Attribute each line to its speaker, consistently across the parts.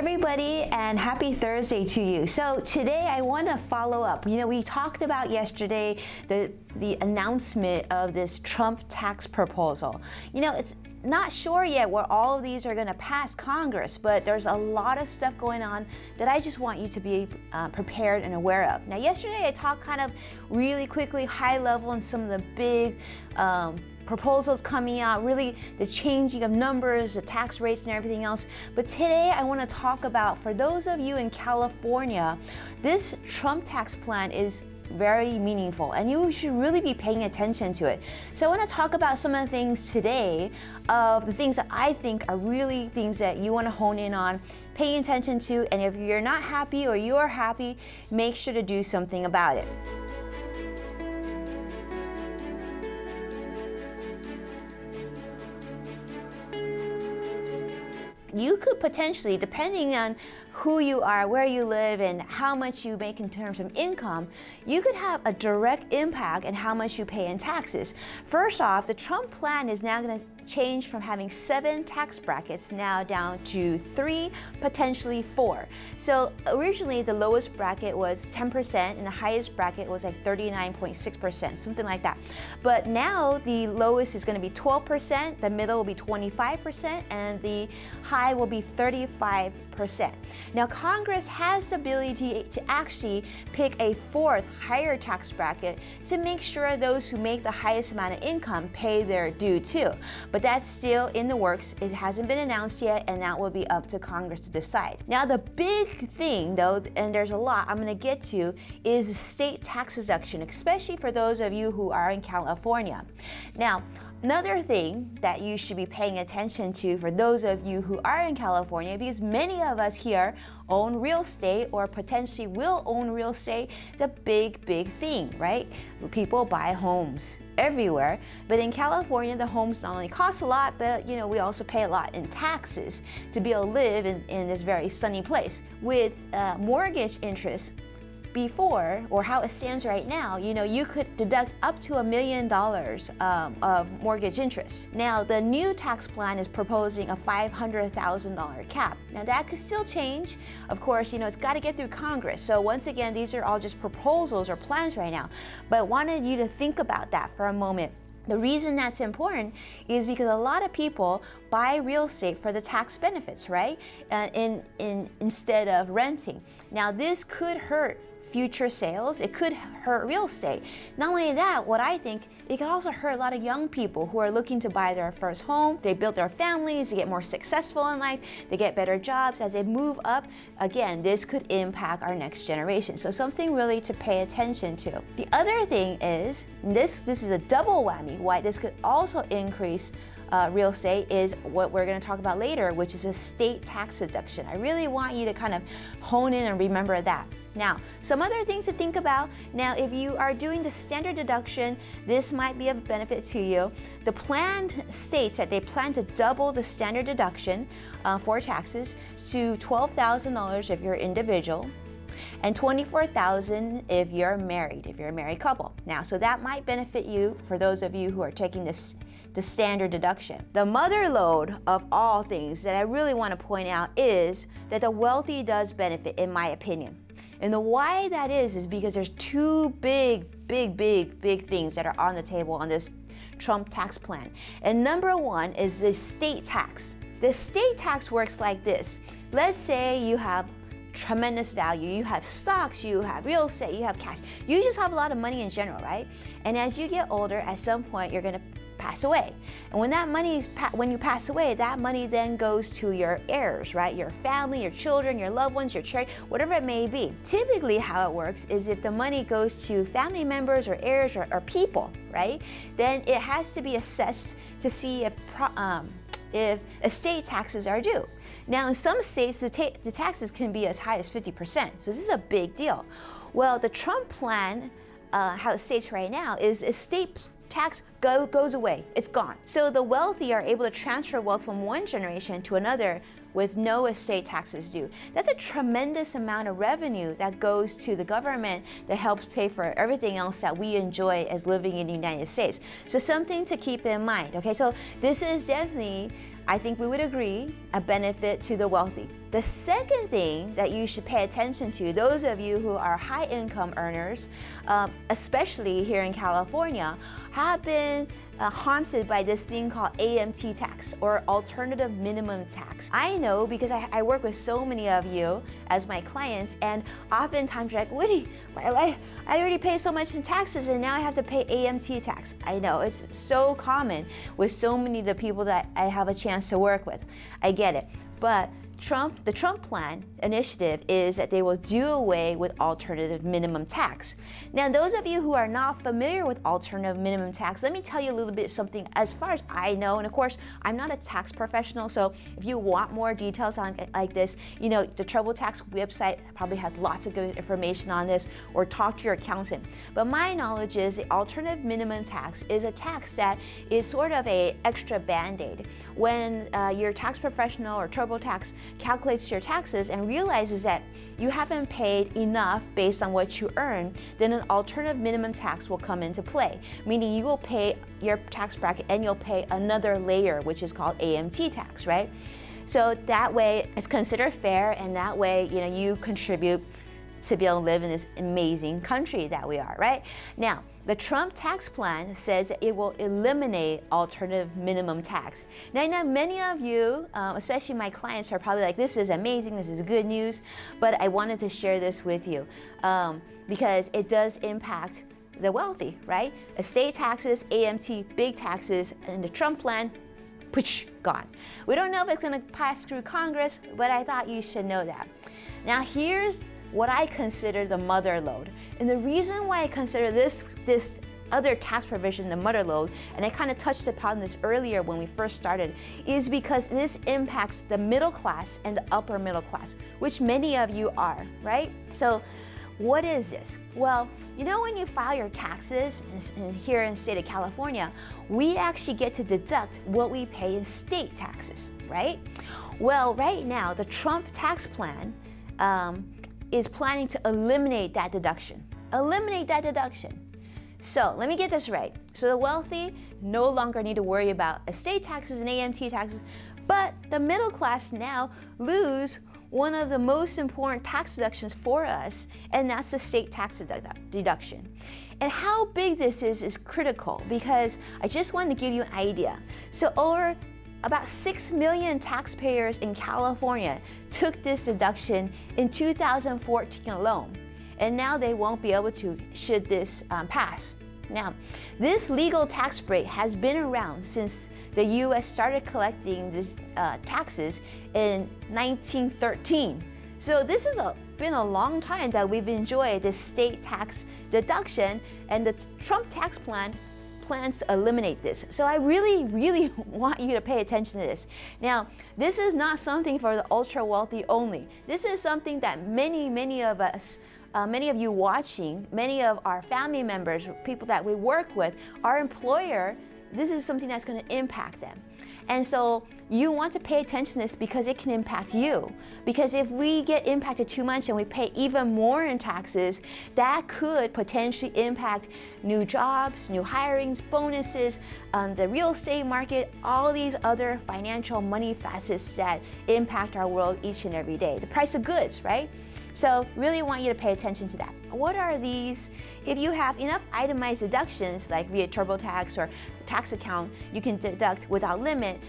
Speaker 1: everybody, and happy Thursday to you. So today I want to follow up. We talked about yesterday the announcement of this Trump tax proposal. It's not sure yet where all of these are going to pass Congress, but there's a lot of stuff going on that I just want you to be prepared and aware of. Now, yesterday I talked kind of really quickly, high level, on some of the big proposals coming out, really the changing of numbers, the tax rates and everything else. But today I want to talk about, for those of you in California, this Trump tax plan is very meaningful and you should really be paying attention to it. So I want to talk about some of the things today, of the things that I think are really things that you want to hone in on, paying attention to, and if you're not happy or you are happy, make sure to do something about it. You could potentially, depending on who you are, where you live, and how much you make in terms of income, you could have a direct impact on how much you pay in taxes. First off, the Trump plan is now going to change from having 7 tax brackets now down to 3, potentially 4. So originally the lowest bracket was 10% and the highest bracket was like 39.6%, something like that. But now the lowest is going to be 12%, the middle will be 25%, and the high will be 35%. Now Congress has the ability to actually pick a 4th higher tax bracket to make sure those who make the highest amount of income pay their due too. But that's still in the works. It hasn't been announced yet, and that will be up to Congress to decide. Now the big thing though, and there's a lot I'm going to get to, is state tax deduction, especially for those of you who are in California. Now, another thing that you should be paying attention to for those of you who are in California, because many of us here own real estate or potentially will own real estate, it's a big thing, right? People buy homes everywhere, but in California the homes not only cost a lot, but we also pay a lot in taxes to be able to live in this very sunny place. With mortgage interest, before, or how it stands right now, you could deduct up to $1 million of mortgage interest. Now, the new tax plan is proposing a $500,000 cap. Now, that could still change. Of course, it's got to get through Congress. So once again, these are all just proposals or plans right now. But I wanted you to think about that for a moment. The reason that's important is because a lot of people buy real estate for the tax benefits, right? Instead of renting. Now, this could hurt future sales. It could hurt real estate. Not only that, what I think, it could also hurt a lot of young people who are looking to buy their first home. They build their families, they get more successful in life, they get better jobs. As they move up, again, this could impact our next generation. So something really to pay attention to. The other thing is, this is a double whammy, why this could also increase real estate, is what we're going to talk about later, which is a state tax deduction. I really want you to kind of hone in and remember that. Now, some other things to think about. Now, if you are doing the standard deduction, this might be of benefit to you. The plan states that they plan to double the standard deduction for taxes to $12,000 if you're an individual, and $24,000 if you're married, if you're a married couple. Now, so that might benefit you for those of you who are taking the standard deduction. The mother lode of all things that I really want to point out is that the wealthy does benefit, in my opinion. And the why that is because there's 2 big things that are on the table on this Trump tax plan. And number 1 is the state tax. The state tax works like this. Let's say you have tremendous value. You have stocks, you have real estate, you have cash. You just have a lot of money in general, right? And as you get older, at some point you're going to pass away. And when you pass away, that money then goes to your heirs, right? Your family, your children, your loved ones, your charity, whatever it may be. Typically how it works is if the money goes to family members or heirs or people, right? Then it has to be assessed to see if estate taxes are due. Now in some states, the taxes can be as high as 50%. So this is a big deal. Well, the Trump plan, how it states right now, is estate tax goes away. It's gone. So the wealthy are able to transfer wealth from one generation to another with no estate taxes due. That's a tremendous amount of revenue that goes to the government that helps pay for everything else that we enjoy as living in the United States. So something to keep in mind. Okay, so this is definitely, I think we would agree, a benefit to the wealthy. The second thing that you should pay attention to, those of you who are high income earners, especially here in California, have been haunted by this thing called AMT tax, or alternative minimum tax. I know because I work with so many of you as my clients, and oftentimes you're like, Woody, I already pay so much in taxes and now I have to pay AMT tax. I know, it's so common with so many of the people that I have a chance to work with. I get it. But the Trump plan initiative is that they will do away with alternative minimum tax. Now, those of you who are not familiar with alternative minimum tax, let me tell you a little bit something as far as I know. And of course, I'm not a tax professional, so if you want more details on like this, the TurboTax website probably has lots of good information on this, or talk to your accountant. But my knowledge is the alternative minimum tax is a tax that is sort of a extra band-aid. When your tax professional or TurboTax calculates your taxes and realizes that you haven't paid enough based on what you earn, then an alternative minimum tax will come into play, meaning you will pay your tax bracket and you'll pay another layer, which is called AMT tax, right? So that way it's considered fair, and that way you contribute to be able to live in this amazing country that we are, right? Now, the Trump tax plan says that it will eliminate alternative minimum tax. Now, I know many of you, especially my clients, are probably like, this is amazing, this is good news, but I wanted to share this with you because it does impact the wealthy, right? Estate taxes, AMT, big taxes, and the Trump plan, poosh, gone. We don't know if it's gonna pass through Congress, but I thought you should know that. Now, here's what I consider the mother lode. And the reason why I consider this other tax provision the mother lode, and I kind of touched upon this earlier when we first started, is because this impacts the middle class and the upper middle class, which many of you are, right? So what is this? Well, when you file your taxes here in the state of California, we actually get to deduct what we pay in state taxes, right? Well, right now, the Trump tax plan is planning to eliminate that deduction. Eliminate that deduction. So let me get this right. So the wealthy no longer need to worry about estate taxes and AMT taxes, but the middle class now lose one of the most important tax deductions for us, and that's the state tax deduction. And how big this is critical, because I just wanted to give you an idea. So over about 6 million taxpayers in California took this deduction in 2014 alone, and now they won't be able to should this pass. Now, this legal tax break has been around since the U.S. started collecting these taxes in 1913. So this has been a long time that we've enjoyed this state tax deduction, and the Trump tax plan plans to eliminate this. So I really, really want you to pay attention to this. Now, this is not something for the ultra wealthy only. This is something that many of us, many of you watching, many of our family members, people that we work with, our employer, this is something that's going to impact them. And so you want to pay attention to this because it can impact you. Because if we get impacted too much and we pay even more in taxes, that could potentially impact new jobs, new hirings, bonuses, the real estate market, all these other financial money facets that impact our world each and every day. The price of goods, right? So really want you to pay attention to that. What are these? If you have enough itemized deductions, like via TurboTax or tax account, you can deduct without limit.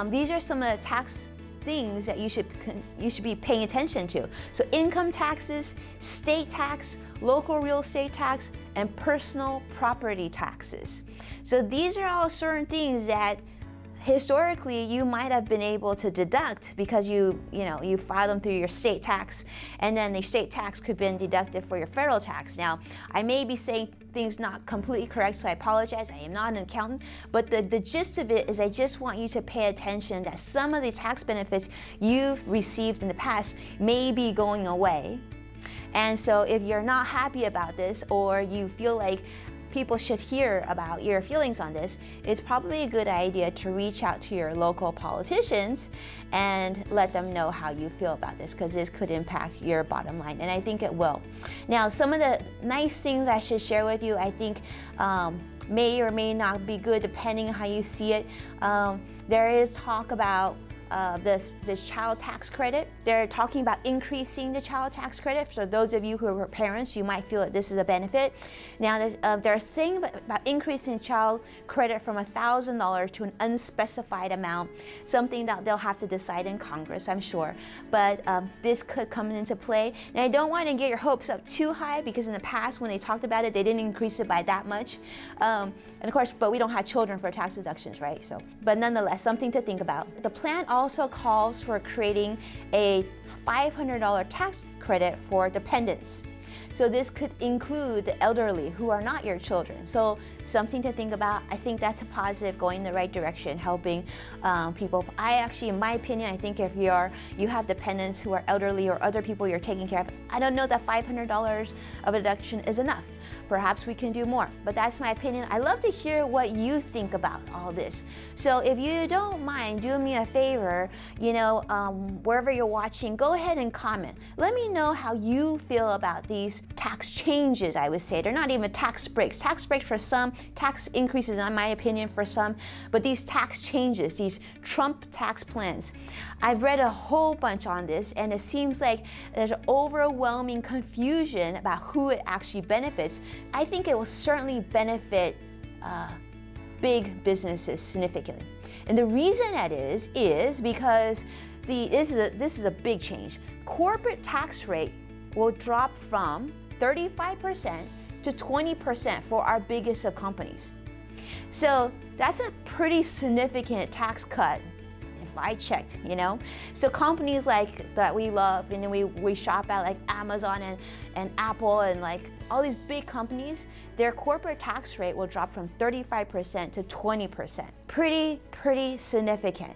Speaker 1: These are some of the tax things that you should be paying attention to. So income taxes, state tax, local real estate tax, and personal property taxes. So these are all certain things that historically you might have been able to deduct because you filed them through your state tax, and then the state tax could have been deducted for your federal tax. Now, I may be saying things not completely correct, so I apologize. I am not an accountant, but the gist of it is I just want you to pay attention that some of the tax benefits you've received in the past may be going away. And so if you're not happy about this, or you feel like people should hear about your feelings on this, it's probably a good idea to reach out to your local politicians and let them know how you feel about this, because this could impact your bottom line, and I think it will. Now, some of the nice things I should share with you, I think may or may not be good depending on how you see it. There is talk about this child tax credit. They're talking about increasing the child tax credit. So those of you who are parents, you might feel that this is a benefit. Now they're saying about increasing child credit from $1,000 to an unspecified amount, something that they'll have to decide in Congress, I'm sure. But this could come into play. Now I don't want to get your hopes up too high, because in the past when they talked about it, they didn't increase it by that much. And of course, but we don't have children for tax deductions, right? So, but nonetheless, something to think about. The plan also calls for creating a $500 tax credit for dependents. So this could include the elderly who are not your children. So something to think about. I think that's a positive, going in the right direction, helping people. I actually, in my opinion, I think if you have dependents who are elderly or other people you're taking care of, I don't know that $500 of a deduction is enough. Perhaps we can do more, but that's my opinion. I love to hear what you think about all this. So if you don't mind doing me a favor, wherever you're watching, go ahead and comment. Let me know how you feel about these tax changes, I would say. They're not even tax breaks. Tax breaks for some, tax increases in my opinion for some, but these tax changes, these Trump tax plans. I've read a whole bunch on this, and it seems like there's overwhelming confusion about who it actually benefits. I think it will certainly benefit big businesses significantly. And the reason that is because this is a big change. Corporate tax rate will drop from 35% to 20% for our biggest of companies. So that's a pretty significant tax cut if I checked, So companies like that we love and we shop at, like Amazon and Apple and like all these big companies, their corporate tax rate will drop from 35% to 20%. Pretty significant,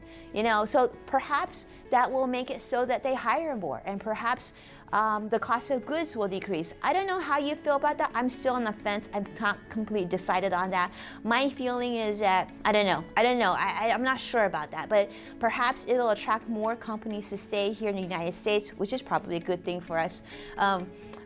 Speaker 1: So perhaps that will make it so that they hire more, and perhaps the cost of goods will decrease. I don't know how you feel about that. I'm still on the fence. I'm not completely decided on that. My feeling is that, I don't know. I'm not sure about that, but perhaps it'll attract more companies to stay here in the United States, which is probably a good thing for us.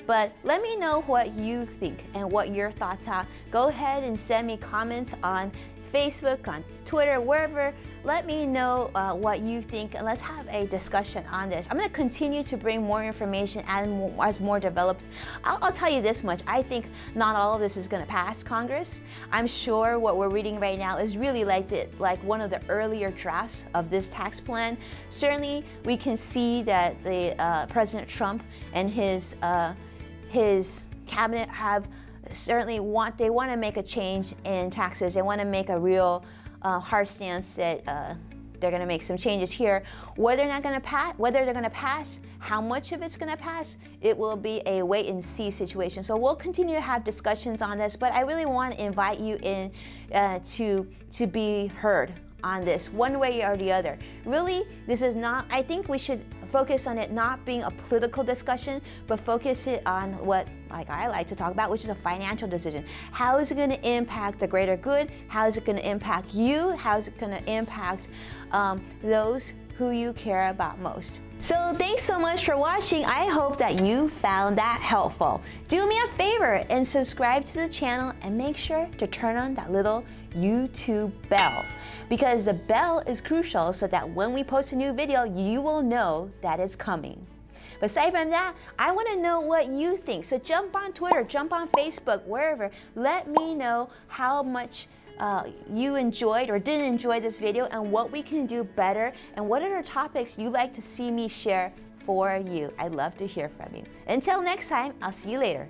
Speaker 1: But let me know what you think and what your thoughts are. Go ahead and send me comments on Facebook, on Twitter, wherever. Let me know what you think, and let's have a discussion on this. I'm going to continue to bring more information as more develops. I'll tell you this much. I think not all of this is going to pass Congress. I'm sure what we're reading right now is really like one of the earlier drafts of this tax plan. Certainly, we can see that the President Trump and his cabinet have certainly want to make a change in taxes. They want to make a real hard stance that they're going to make some changes here. Whether they're going to pass, how much of it's going to pass, it will be a wait and see situation. So we'll continue to have discussions on this, but I really want to invite you in to be heard on this one way or the other. Really, this is not, I think we should focus on it not being a political discussion, but focus it on what, like I like to talk about, which is a financial decision. How is it going to impact the greater good? How is it going to impact you? How is it going to impact those who you care about most? So thanks so much for watching. I hope that you found that helpful. Do me a favor and subscribe to the channel, and make sure to turn on that little YouTube bell, because the bell is crucial so that when we post a new video, you will know that it's coming. But aside from that, I want to know what you think. So jump on Twitter, jump on Facebook, wherever. Let me know how much you enjoyed or didn't enjoy this video, and what we can do better, and what other topics you'd like to see me share for you. I'd love to hear from you. Until next time, I'll see you later.